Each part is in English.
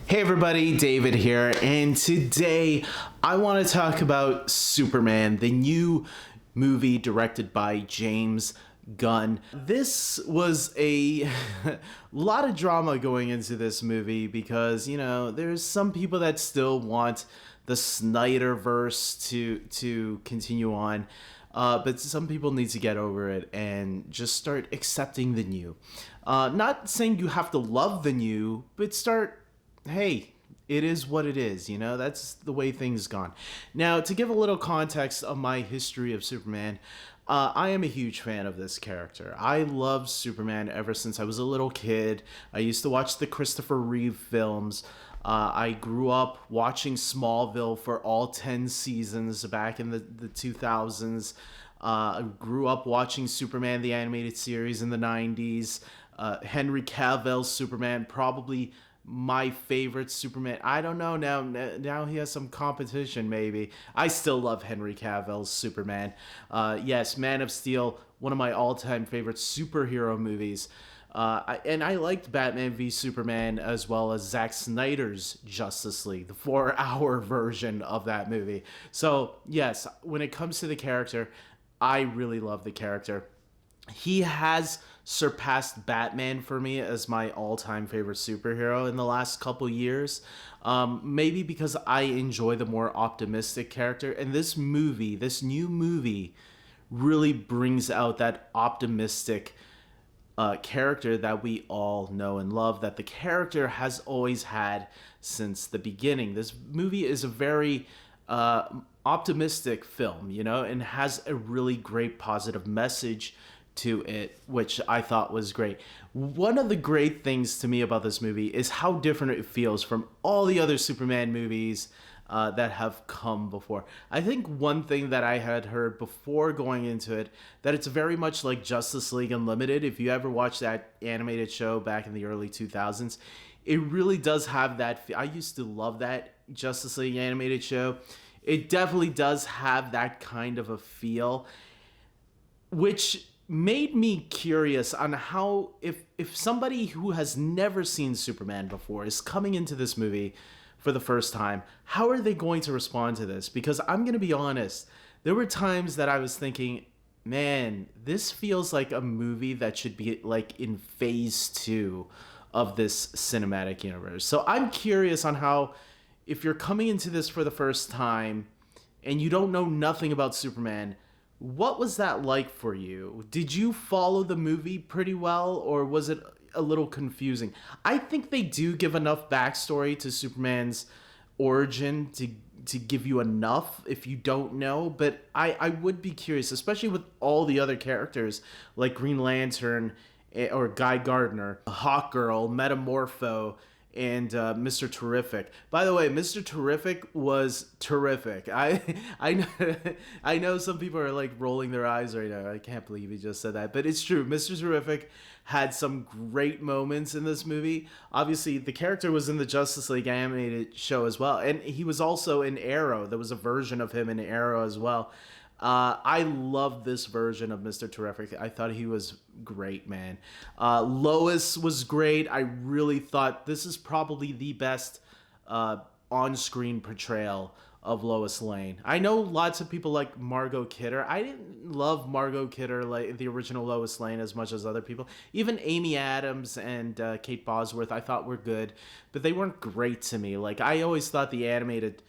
Hey everybody, David here, and today I want to talk about Superman, the new movie directed by James Gunn. This was a lot of drama going into this movie because, there's some people that still want the Snyderverse to continue on. But some people need to get over it and just start accepting the new. Not saying you have to love the new, but hey, it is what it is, that's the way things gone. Now, to give a little context of my history of Superman, I am a huge fan of this character. I loved Superman ever since I was a little kid. I used to watch the Christopher Reeve films. I grew up watching Smallville for all 10 seasons back in the 2000s. I grew up watching Superman, the animated series in the 90s. Henry Cavill's Superman, probably my favorite Superman. I don't know, now he has some competition maybe. I still love Henry Cavill's Superman. Yes, Man of Steel, one of my all-time favorite superhero movies. I liked Batman v Superman as well as Zack Snyder's Justice League, the 4-hour version of that movie. So yes, when it comes to the character, I really love the character. He has surpassed Batman for me as my all-time favorite superhero in the last couple years. Maybe because I enjoy the more optimistic character. And this new movie, really brings out that optimistic character that we all know and love, that the character has always had since the beginning. This movie is a very optimistic film, and has a really great positive message to it, which I thought was great. One of the great things to me about this movie is how different it feels from all the other Superman movies that have come before. I think one thing that I had heard before going into it, that it's very much like Justice League Unlimited. If you ever watched that animated show back in the early 2000s, it really does have that. I used to love that Justice League animated show. It definitely does have that kind of a feel, which made me curious on how, if somebody who has never seen Superman before is coming into this movie for the first time, how are they going to respond to this? Because I'm going to be honest, there were times that I was thinking, man, this feels like a movie that should be like in phase 2 of this cinematic universe. So I'm curious on how, if you're coming into this for the first time and you don't know nothing about Superman, what was that like for you? Did you follow the movie pretty well, or was it a little confusing? I think they do give enough backstory to Superman's origin to give you enough if you don't know, but I would be curious, especially with all the other characters like Green Lantern or Guy Gardner, Hawkgirl, Metamorpho, and Mr. Terrific. By the way, Mr. Terrific was terrific. I know some people are like rolling their eyes right now. I can't believe he just said that, but it's true. Mr. Terrific had some great moments in this movie. Obviously, the character was in the Justice League animated show as well, and he was also in Arrow. There was a version of him in Arrow as well. I love this version of Mr. Terrific. I thought he was great, man. Lois was great. I really thought this is probably the best on-screen portrayal of Lois Lane. I know lots of people like Margot Kidder. I didn't love Margot Kidder, like the original Lois Lane, as much as other people. Even Amy Adams and Kate Bosworth I thought were good, but they weren't great to me. Like, I always thought the animated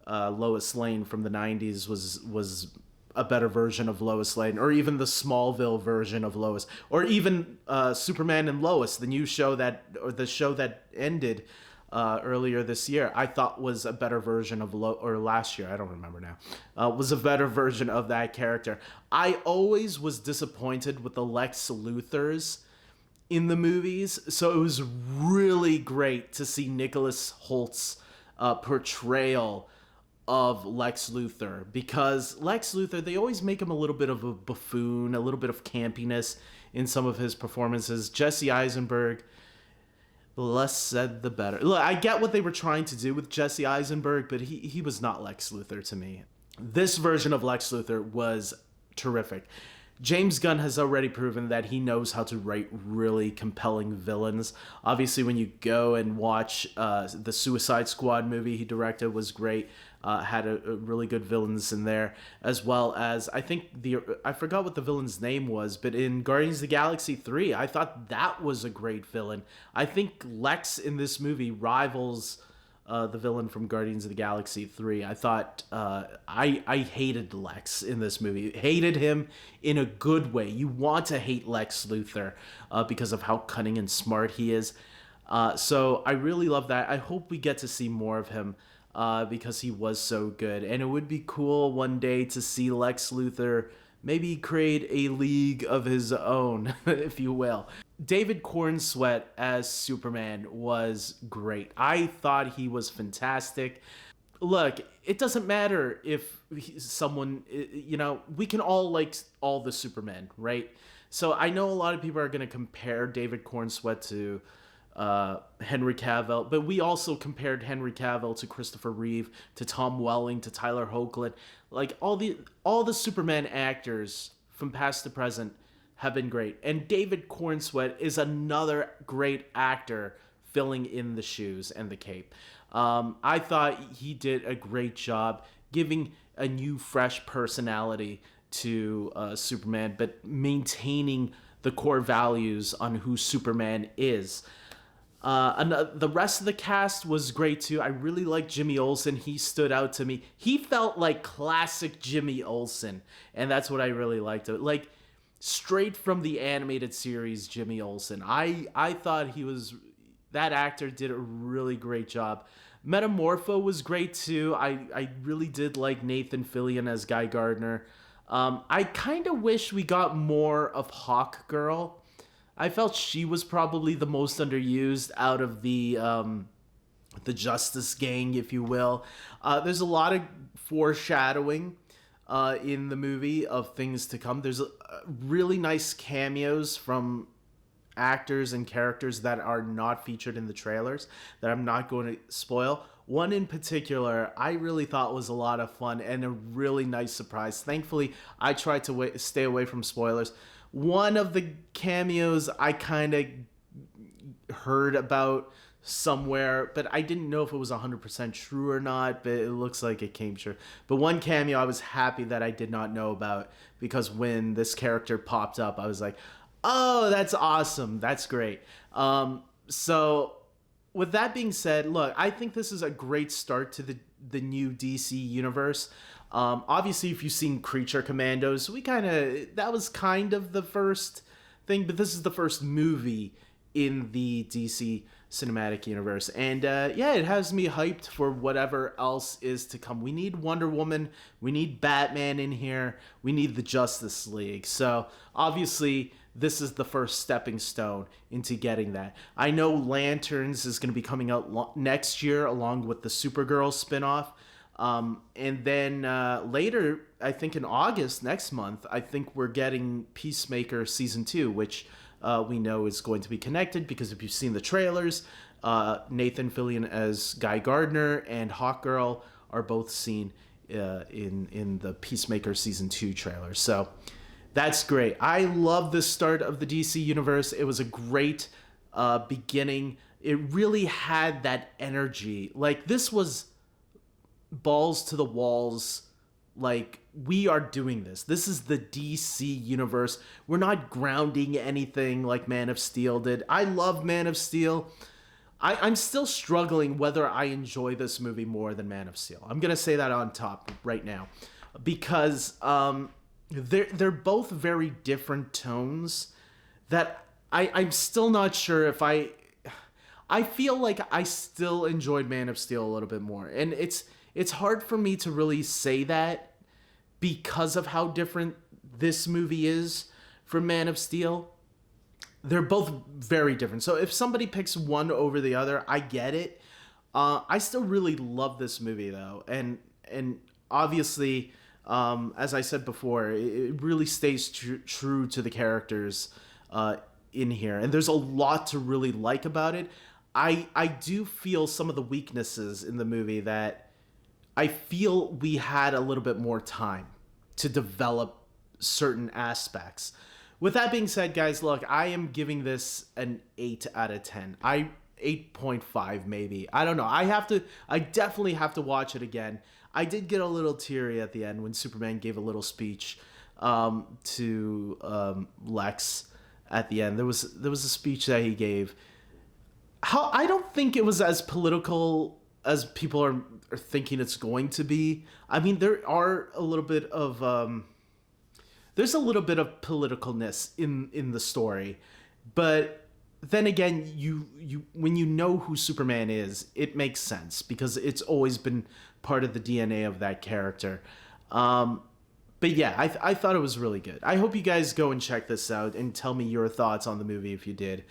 Lois Lane from the 90s was a better version of Lois Lane, or even the Smallville version of Lois, or even Superman and Lois, the new show the show that ended earlier this year, I thought was a better version of or last year, I don't remember now, was a better version of that character. I always was disappointed with the Lex Luthers in the movies, so it was really great to see Nicholas Holt's portrayal of Lex Luthther, because Lex Luthther, they always make him a little bit of a buffoon, a little bit of campiness in some of his performances. Jesse Eisenberg, the less said the better. Look, I get what they were trying to do with Jesse Eisenberg, but he was not Lex Luthther to me. This version of Lex Luthther was terrific. James Gunn has already proven that he knows how to write really compelling villains. Obviously, when you go and watch the Suicide Squad movie he directed was great. Had a really good villains in there, as well as I forgot what the villain's name was, but in Guardians of the Galaxy 3, I thought that was a great villain. I think Lex in this movie rivals the villain from Guardians of the Galaxy 3. I thought I hated Lex in this movie. Hated him in a good way. You want to hate Lex Luthther because of how cunning and smart he is. So I really love that. I hope we get to see more of him because he was so good. And it would be cool one day to see Lex Luthther maybe create a league of his own, if you will. David Cornsweet as Superman was great. I thought he was fantastic. Look, it doesn't matter if someone, we can all like all the Supermen, right? So I know a lot of people are going to compare David Cornsweet to Henry Cavill, but we also compared Henry Cavill to Christopher Reeve, to Tom Welling, to Tyler Hoechlin. Like all the Superman actors from past to present have been great, and David Cornsweet is another great actor filling in the shoes and the cape. I thought he did a great job giving a new, fresh personality to Superman, but maintaining the core values on who Superman is. The rest of the cast was great too. I really liked Jimmy Olsen. He stood out to me. He felt like classic Jimmy Olsen, and that's what I really liked. Like straight from the animated series, Jimmy Olsen. I thought that actor did a really great job. Metamorpho was great too. I really did like Nathan Fillion as Guy Gardner. I kind of wish we got more of Hawk Girl. I felt she was probably the most underused out of the Justice Gang, if you will. There's a lot of foreshadowing in the movie of things to come. There's really nice cameos from actors and characters that are not featured in the trailers that I'm not going to spoil. One in particular I really thought was a lot of fun and a really nice surprise. Thankfully, I tried to stay away from spoilers. One of the cameos I kind of heard about somewhere, but I didn't know if it was 100% true or not, but it looks like it came true. But one cameo I was happy that I did not know about, because when this character popped up, I was like, oh, that's awesome. That's great. So with that being said, look, I think this is a great start to the new DC universe. Obviously, if you've seen Creature Commandos, that was kind of the first thing, but this is the first movie in the DC cinematic universe. And it has me hyped for whatever else is to come. We need Wonder Woman, we need Batman in here, we need the Justice League. So obviously, this is the first stepping stone into getting that. I know Lanterns is going to be coming out next year along with the Supergirl spinoff. And then later, I think in August next month, I think we're getting Peacemaker Season 2, which we know is going to be connected because if you've seen the trailers, Nathan Fillion as Guy Gardner and Hawkgirl are both seen in the Peacemaker Season 2 trailer. So that's great. I love the start of the DC universe. It was a great beginning. It really had that energy. Like, this was balls to the walls. Like, we are doing this. This is the DC universe. We're not grounding anything like Man of Steel did. I love Man of Steel. I'm still struggling whether I enjoy this movie more than Man of Steel. I'm going to say that on top right now. Because they're both very different tones that I'm still not sure if I feel like I still enjoyed Man of Steel a little bit more. And it's hard for me to really say that because of how different this movie is from Man of Steel. They're both very different. So if somebody picks one over the other, I get it. I still really love this movie though. And obviously, as I said before, it really stays true to the characters in here. And there's a lot to really like about it. I do feel some of the weaknesses in the movie that I feel we had a little bit more time to develop certain aspects. With that being said, guys, look, I am giving this an 8 out of 10. 8.5 maybe. I don't know. I definitely have to watch it again. I did get a little teary at the end when Superman gave a little speech to Lex at the end. There was a speech that he gave. I don't think it was as political as people are thinking it's going to be. I mean, there are a little bit of there's a little bit of politicalness in the story, but then again, you when you know who Superman is, it makes sense because it's always been part of the DNA of that character. But yeah, I thought it was really good. I hope you guys go and check this out and tell me your thoughts on the movie if you did.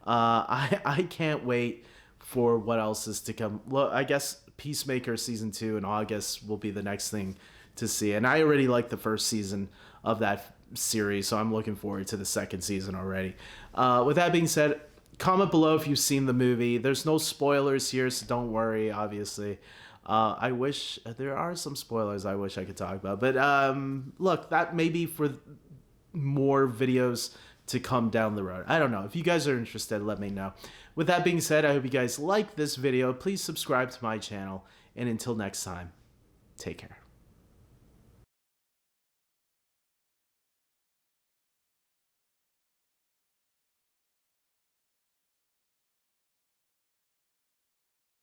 I can't wait for what else is to come. Well, I guess Peacemaker season 2 in August will be the next thing to see, and I already like the first season of that series, so I'm looking forward to the second season already. With that being said, comment below if you've seen the movie. There's no spoilers here, so don't worry, obviously. I wish there are some spoilers I wish I could talk about, but look, that may be for more videos to come down the road. I don't know. If you guys are interested, let me know. With that being said, I hope you guys like this video. Please subscribe to my channel, and until next time, take care.